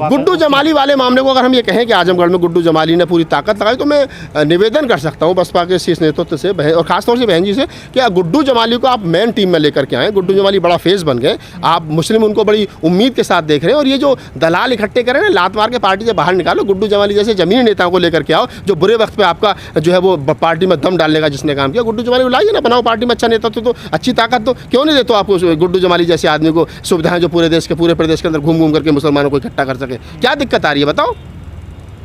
गुड्डू जमाली वाले मामले को अगर हम ये कहें कि आजमगढ़ में गुड्डू जमाली ने पूरी ताकत लगाई, तो मैं निवेदन कर सकता हूँ बसपा के शीर्ष नेतृत्व से और खासतौर से बहन जी से कि गुड्डू जमाली को आप मेन टीम में लेकर के आए। गुड्डू जमाली बड़ा फेस बन गए, आप मुस्लिम उनको बड़ी उम्मीद के साथ देख रहे हैं। और ये जो दलाल इकट्ठे करें ना, लात मार के पार्टी से बाहर निकालो। गुड्डू जमाली जैसे जमीनी नेताओं को लेकर के आओ जो बुरे वक्त पे आपका जो है वो पार्टी में दम डालने का जिसने काम किया। गुड्डू जमाली को लाइए ना, बनाओ पार्टी में अच्छा नेतृत्व, तो अच्छी ताकत तो क्यों नहीं देते आपको गुड्डू जमाली जैसे आदमी को सुविधाएं जो पूरे देश के पूरे प्रदेश के अंदर घूम घूम करके मुसलमानों को इकट्ठा कर सके। क्या दिक्कत आ रही है बताओ?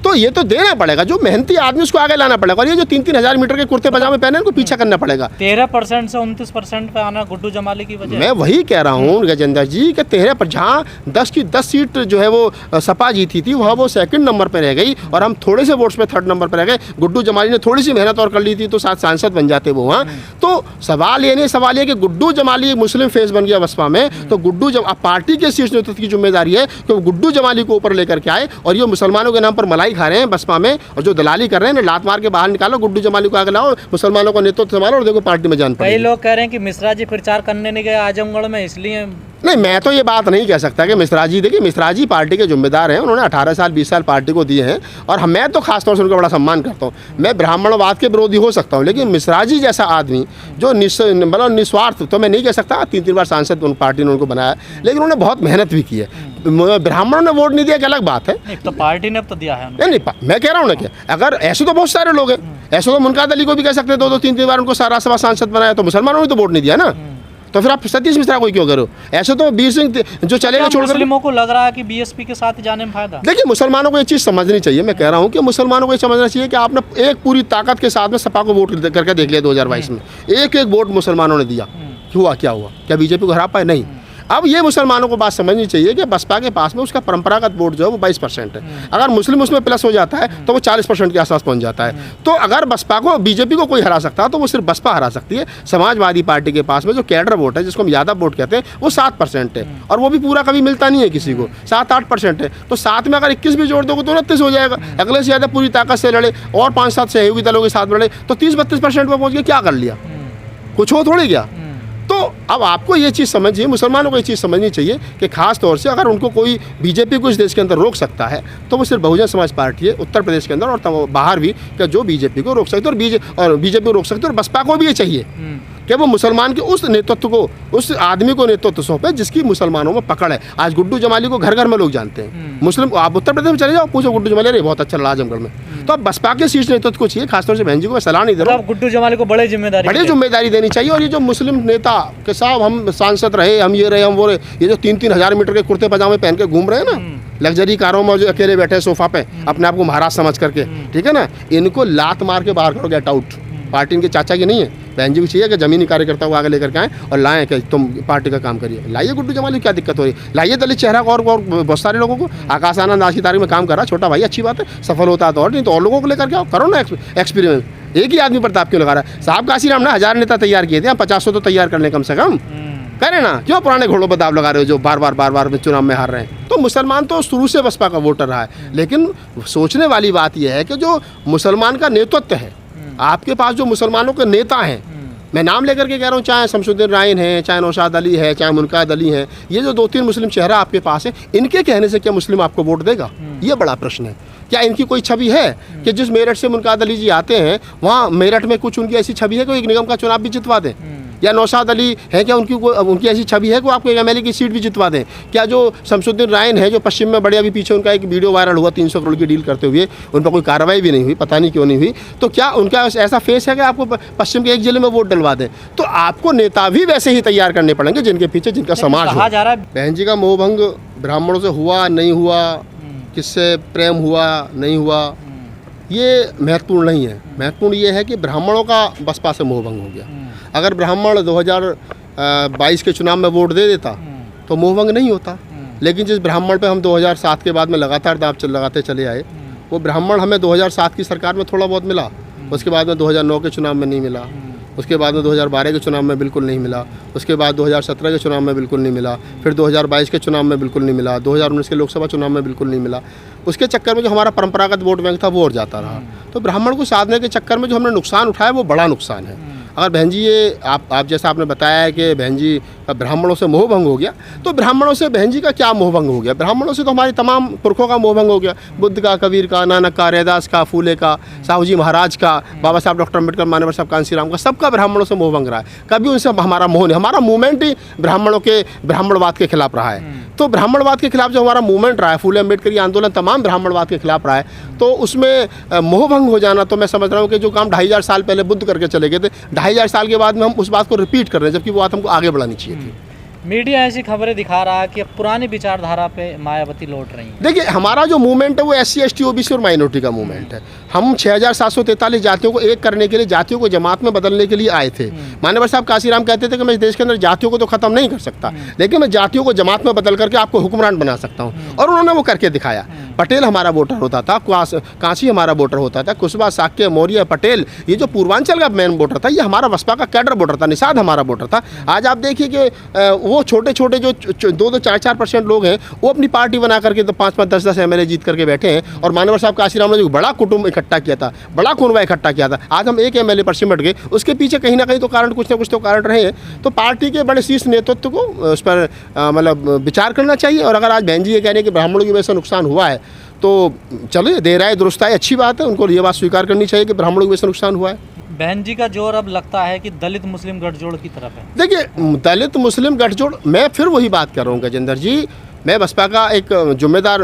तो ये तो देना पड़ेगा, जो मेहनती आदमी उसको आगे लाना पड़ेगा। और ये जो 3-3 हज़ार मीटर के कुर्ते पजामे पहने उनको पीछा करना पड़ेगा। 13% से 29% पे आना गुड्डू जमाली की वजह। मैं वही कह रहा हूँ गजेंद्र जी कि 13 पर जहाँ 10 की 10 सीट जो है वो सपा जीती थी, वहाँ वो सेकंड नंबर पर रह गई और हम थोड़े से वोट्स पे थर्ड नंबर पर रह गए। गुड्डू जमाली ने थोड़ी सी मेहनत और कर ली थी तो साथ सांसद बन जाते वो वहाँ। तो सवाल ये नहीं, सवाल ये कि गुड्डू जमाली एक मुस्लिम फेस बन गया बसपा में, तो गुड्डू अब पार्टी के शीर्ष नेतृत्व की जिम्मेदारी है कि गुड्डू जमाली को ऊपर लेकर के आए। और ये मुसलमानों के नाम पर मलाई खा रहे हैं बसपा में और जो दलाली कर रहे हैं ना, लात मार के बाहर निकालो, गुड्डू जमाली को आगे लाओ, मुसलमानों को नेतृत्व संभालो और देखो पार्टी में जान पाएगी। कई लोग कह रहे हैं कि मिश्रा जी प्रचार करने नहीं गए आजमगढ़ में, इसलिए नहीं, मैं तो ये बात नहीं कह सकता कि मिश्रा जी, देखिए मिश्रा जी पार्टी के जिम्मेदार हैं, उन्होंने 18 साल 20 साल पार्टी को दिए हैं और मैं तो खासतौर से उनका बड़ा सम्मान करता हूँ। मैं ब्राह्मणवाद के विरोधी हो सकता हूँ, लेकिन मिश्रा जी जैसा आदमी जो मतलब निस्वार्थ, तो मैं नहीं कह सकता 3-3 बार सांसद उन पार्टी ने उनको बनाया, लेकिन उन्होंने बहुत मेहनत भी की है। ब्राह्मणों ने वोट नहीं दिया कि अलग बात है, तो पार्टी ने अब तो दिया है। नहीं, मैं कह रहा हूँ ना कि अगर ऐसे तो बहुत सारे लोग हैं, ऐसे तो मुनकाद अली को भी कह सकते हैं 2-3 बार उनको राज्यसभा सांसद बनाया, तो मुसलमानों ने तो वोट नहीं दिया ना। तो फिर आप सतीश मिश्रा को क्यों करो? ऐसे तो वीर सिंह जो चलेगा छोड़, मुस्लिमों को लग रहा है कि बीएसपी के साथ जाने में फायदा। देखिए मुसलमानों को ये चीज़ समझनी चाहिए। मैं कह रहा हूँ कि मुसलमानों को ये समझना चाहिए कि आपने एक पूरी ताकत के साथ में सपा को वोट करके देख लिया 2022 में, एक वोट मुसलमानों ने दिया, हुआ क्या हुआ? क्या बीजेपी को हरा पाए? नहीं। अब ये मुसलमानों को बात समझनी चाहिए कि बसपा के पास में उसका परंपरागत वोट जो है वो 22% है। अगर मुस्लिम उसमें प्लस हो जाता है तो वो 40% के आसपास पहुंच जाता है। तो अगर बसपा को, बीजेपी को कोई हरा सकता है तो वो सिर्फ बसपा हरा सकती है। समाजवादी पार्टी के पास में जो कैडर वोट है, जिसको हम यादव वोट कहते हैं, वो 7% है और वो भी पूरा कभी मिलता नहीं है किसी को, 7-8% है। तो 7 में अगर 21 भी जोड़ दोगे तो 29 हो जाएगा। अगले से ज़्यादा पूरी ताकत से लड़े और 5-7 सहयोगी दलों के साथ लड़े तो 30-32% पर पहुँच गए। क्या कर लिया? कुछ हो थोड़ी गया। तो अब आपको ये चीज़ समझिए, मुसलमानों को ये चीज़ समझनी चाहिए कि खास तौर से अगर उनको कोई बीजेपी को इस देश के अंदर रोक सकता है तो वो सिर्फ बहुजन समाज पार्टी है उत्तर प्रदेश के अंदर और बाहर भी, कि जो बीजेपी को रोक सकते और बीजेपी को रोक सकते और बसपा को भी ये चाहिए कि वो मुसलमान के उस नेतृत्व को, उस आदमी को नेतृत्व सौंपे जिसकी मुसलमानों में पकड़ है। आज गुड्डू जमाली को घर घर में लोग जानते हैं। मुस्लिम, आप उत्तर प्रदेश में चले जाओ, पूछो गुड्डू जमाली, बहुत अच्छा लड़ा आजमगढ़ में। तो अब बसपा के शीर्ष नेतृत्व को चाहिए, खासतौर से बहन जी को मैं सलाह नहीं दे रहा हूँ, गुड्डू जमाली को बड़ी जिम्मेदारी देनी चाहिए। और ये जो मुस्लिम नेता के साहब हम सांसद रहे, हम ये रहे, हम वो रहे, ये जो 3-3 हज़ार मीटर के कुर्ते पजामे पहन के घूम रहे हैं ना लग्जरी कारों में, जो अकेले बैठे सोफा पे अपने आप को महाराज समझ करके, ठीक है ना, इनको लात मार के बाहर करो, गेट आउट। पार्टी इनके चाचा की नहीं है, बहन जी को चाहिए कि जमीनी कार्यकर्ता को आगे लेकर के आएँ और लाएँ कि तुम पार्टी का काम करिए। लाइए गुड्डू जमाली, क्या दिक्कत हो रही है? लाइए दलित चेहरा को और बहुत सारे लोगों को। आकाश आनंद आज की तारीख में काम कर रहा, छोटा भाई, अच्छी बात है, सफल होता है तो और नहीं तो और लोगों को लेकर के आओ, करो ना एक्सपीरियंस। एक ही आदमी पर ताप क्यों लगा रहा है? साहब काशीराम ने 1000 नेता तैयार किए थे, 50 तो तैयार करने कम से कम करें ना। क्यों पुराने घोड़ों पर दाव लगा रहे हो जो बार बार चुनाव में हार रहे हैं? तो मुसलमान तो शुरू से बसपा का वोटर रहा है, लेकिन सोचने वाली बात यह है कि जो मुसलमान का नेतृत्व है, आपके पास जो मुसलमानों के नेता हैं, मैं नाम लेकर के कह रहा हूँ, चाहे शमसुद्दीन रायन है, चाहे नौशाद अली है, चाहे मुनकाद अली है, ये जो 2-3 मुस्लिम चेहरा आपके पास है, इनके कहने से क्या मुस्लिम आपको वोट देगा? ये बड़ा प्रश्न है। क्या इनकी कोई छवि है कि जिस मेरठ से मुनकाद अली जी आते हैं वहाँ मेरठ में कुछ उनकी ऐसी छवि है कि एक निगम का चुनाव भी जितवा दें? या नौशाद अली है, क्या उनकी ऐसी छवि है कि आपको एक MLA की सीट भी जितवा दें? क्या जो शमसुद्दीन रायन है, जो पश्चिम में बड़े, अभी पीछे उनका एक वीडियो वायरल हुआ 300 करोड़ की डील करते हुए, उन पर कोई कार्रवाई भी नहीं हुई, पता नहीं क्यों नहीं हुई, तो क्या उनका ऐसा फेस है कि आपको पश्चिम के एक जिले में वोट डलवा दें? तो आपको नेता भी वैसे ही तैयार करने पड़ेंगे जिनके पीछे जिनका समाज हो। बहन जी का मोहभंग ब्राह्मणों से हुआ नहीं हुआ, किससे प्रेम हुआ नहीं हुआ, ये महत्वपूर्ण नहीं है। महत्वपूर्ण ये है कि ब्राह्मणों का बसपा से मोहभंग हो गया। अगर ब्राह्मण 2022 के चुनाव में वोट दे देता तो मोहभंग नहीं होता, लेकिन जिस ब्राह्मण पे हम 2007 के बाद में लगातार दांव लगाते चले आए, वो ब्राह्मण हमें 2007 की सरकार में थोड़ा बहुत मिला, उसके बाद में 2009 के चुनाव में नहीं मिला, उसके बाद में 2012 के चुनाव में बिल्कुल नहीं मिला, उसके बाद 2017 के चुनाव में बिल्कुल नहीं मिला, फिर 2022 के चुनाव में बिल्कुल नहीं मिला, 2019 के लोकसभा चुनाव में बिल्कुल नहीं मिला। उसके चक्कर में जो हमारा परंपरागत वोट बैंक था वो और जाता रहा। तो ब्राह्मण को साधने के चक्कर में जो हमने नुकसान उठाया वो बड़ा नुकसान है। अगर बहन जी ये आप जैसा आपने बताया है कि बहन जी ब्राह्मणों से मोहभंग हो गया, तो ब्राह्मणों से बहन जी का क्या मोहभंग हो गया? ब्राह्मणों से तो हमारी तमाम पुरखों का मोहभंग हो गया, बुद्ध का, कबीर का, नानक का, रैदास का, फूले का, साहू जी महाराज का, बाबा साहब डॉक्टर अम्बेडकर, मान्यवर साहब कांसी राम का, सबका ब्राह्मणों से मोहभंग रहा है। कभी उनसे हमारा मोह नहीं, हमारा मूवमेंट ही ब्राह्मणों के ब्राह्मणवाद के खिलाफ रहा है। तो ब्राह्मणवाद के खिलाफ जो हमारा मूवमेंट रहा है, फूले अम्बेडकर ये आंदोलन तमाम ब्राह्मणवाद के खिलाफ रहा है, तो उसमें मोहभंग हो जाना, तो मैं समझ रहा हूँ कि जो काम 2500 साल पहले बुद्ध करके चले गए थे, 2500 साल के बाद में हम उस बात को रिपीट कर रहे हैं, जबकि वो बात हमको आगे बढ़ानी चाहिए थी। मीडिया ऐसी खबरें दिखा रहा है कि अब पुरानी विचारधारा पे मायावती लौट रही हैं। देखिए, हमारा जो मूवमेंट है वो SC ST OBC और माइनॉरिटी का मूवमेंट है। हम 6743 जातियों को एक करने के लिए, जातियों को जमात में बदलने के लिए आए थे। मान्यवर साहब काशीराम कहते थे कि मैं इस देश के अंदर जातियों को तो ख़त्म नहीं कर सकता, लेकिन मैं जातियों को जमात में बदल करके आपको हुक्मरान बना सकता हूँ, और उन्होंने वो करके दिखाया। पटेल हमारा वोटर होता था, कांसी हमारा वोटर होता था, कुशवाहा, साक्य, मौर्य, पटेल, ये जो पूर्वांचल का मेन वोटर था, ये हमारा बसपा का कैडर वोटर था, निषाद हमारा वोटर था। आज आप देखिए कि वो छोटे छोटे जो 2-4% लोग हैं, वो अपनी पार्टी बना करके तो 5-5, 10-10 MLA जीत करके बैठे हैं। और मान्यवर साहब काशीराम ने जो बड़ा कुटुंब इकट्ठा किया था, बड़ा कुनबा इकट्ठा किया था, आज हम एक MLA पर सिमट गए। उसके पीछे कहीं ना कहीं तो कारण, कुछ ना कुछ तो कारण रहे हैं। तो पार्टी के बड़े शीर्ष नेतृत्व को उस पर मतलब विचार करना चाहिए। और अगर आज बहन जी ये कह रहे हैं कि ब्राह्मणों की वजह से नुकसान हुआ है, तो चलिए, देर आए दुरुस्त आए, अच्छी बात है। उनको ये बात स्वीकार करनी चाहिए कि ब्राह्मणों की वजह से नुकसान हुआ है। बहन जी का जोर अब लगता है कि दलित मुस्लिम गठजोड़ की तरफ है। देखिए, दलित मुस्लिम गठजोड़, मैं फिर वही बात कर रहा हूँ गजेंद्र जी, मैं बसपा का एक जिम्मेदार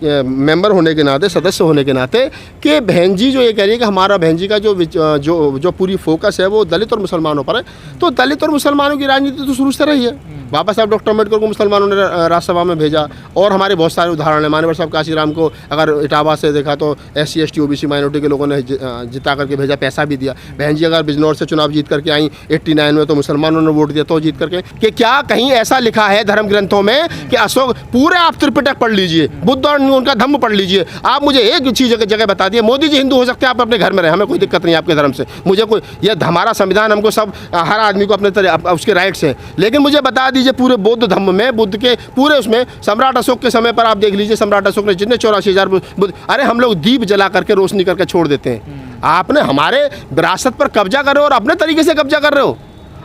मेंबर होने के नाते, सदस्य होने के नाते, कि बहन जी जो ये कह रही है कि हमारा बहन जी का जो पूरी फोकस है वो दलित और मुसलमानों पर है, तो दलित और मुसलमानों की राजनीति तो शुरू से रही है। बाबा साहब डॉक्टर अम्बेडकर को मुसलमानों ने राज्यसभा में भेजा, और हमारे बहुत सारे उदाहरण हैं। मान्यवर साहब काशीराम को अगर इटावा से देखा तो SC ST OBC माइनॉरिटी के लोगों ने जिता करके भेजा, पैसा भी दिया। बहन जी अगर बिजनौर से चुनाव जीत करके आई 89 में, तो मुसलमानों ने वोट दिया तो जीत करके। कि क्या कहीं ऐसा लिखा है धर्म ग्रंथों में कि अशोक, पूरे आप त्रिपिटक पढ़ लीजिए, बुद्ध और उनका धम्म पढ़ लीजिए, आप मुझे एक चीज़ जगह बता दिए, मोदी जी हिंदू हो सकते हैं, आप अपने घर में रहे, हमें कोई दिक्कत नहीं आपके धर्म से, मुझे कोई, ये हमारा संविधान हमको सब, हर आदमी को अपने तरह उसके राइट्स हैं, लेकिन मुझे बता दीजिए पूरे बौद्ध धम्म में, बुद्ध के पूरे उसमें, सम्राट अशोक के समय पर आप देख लीजिए, सम्राट अशोक ने जितने 84,000 बुद्ध, अरे हम लोग दीप जला करके रोशनी करके छोड़ देते हैं। आपने हमारे विरासत पर कब्जा कर रहे हो और अपने तरीके से कब्जा कर रहे हो।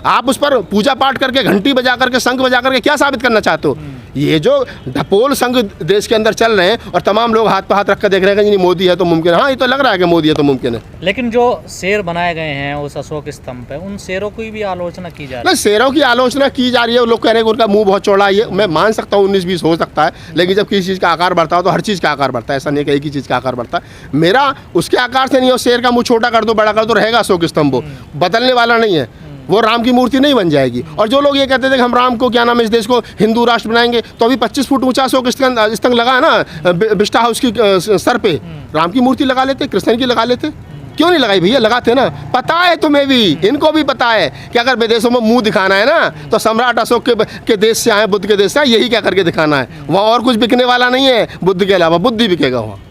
आप उस पर पूजा पाठ करके, घंटी बजा करके, शंख बजा करके क्या साबित करना चाहते हो? ये जो ढपोल संघ देश के अंदर चल रहे हैं, और तमाम लोग हाथ पर हाथ रख कर देख रहे हैं कि मोदी है तो मुमकिन है। हाँ, ये तो लग रहा है कि मोदी है तो मुमकिन है। लेकिन जो शेर बनाए गए हैं उस अशोक स्तंभ पे, उन शेरों की भी आलोचना की जा रही है। नहीं, शेरों की आलोचना की जा रही है, लोग कह रहे हैं कि उनका मुंह बहुत चौड़ा है। मैं मान सकता हूँ 19-20 हो सकता है, लेकिन जब किसी चीज़ का आकार बढ़ता हो तो हर चीज़ का आकार बढ़ता है, ऐसा नहीं कि एक ही चीज़ का आकार बढ़ता है। मेरा उसके आकार से नहीं हो, शेर का मुँह छोटा कर दो, बड़ा कर दो, रहेगा अशोक स्तंभ, वो बदलने वाला नहीं है, वो राम की मूर्ति नहीं बन जाएगी। और जो लोग ये कहते थे कि हम राम को, क्या नाम है, इस देश को हिंदू राष्ट्र बनाएंगे, तो अभी 25 फुट ऊंचा अशोक स्तंभ लगा है ना बिस्टा हाउस की सर पे, राम की मूर्ति लगा लेते, कृष्ण की लगा लेते, क्यों नहीं लगाई भैया? लगाते ना। पता है तुम्हें भी, इनको भी पता है कि अगर विदेशों में मुंह दिखाना है ना, तो सम्राट अशोक के देश से आए, बुद्ध के देश से आए, यही क्या करके दिखाना है। वहाँ और कुछ बिकने वाला नहीं है बुद्ध के अलावा, बुद्धि बिकेगा वहाँ।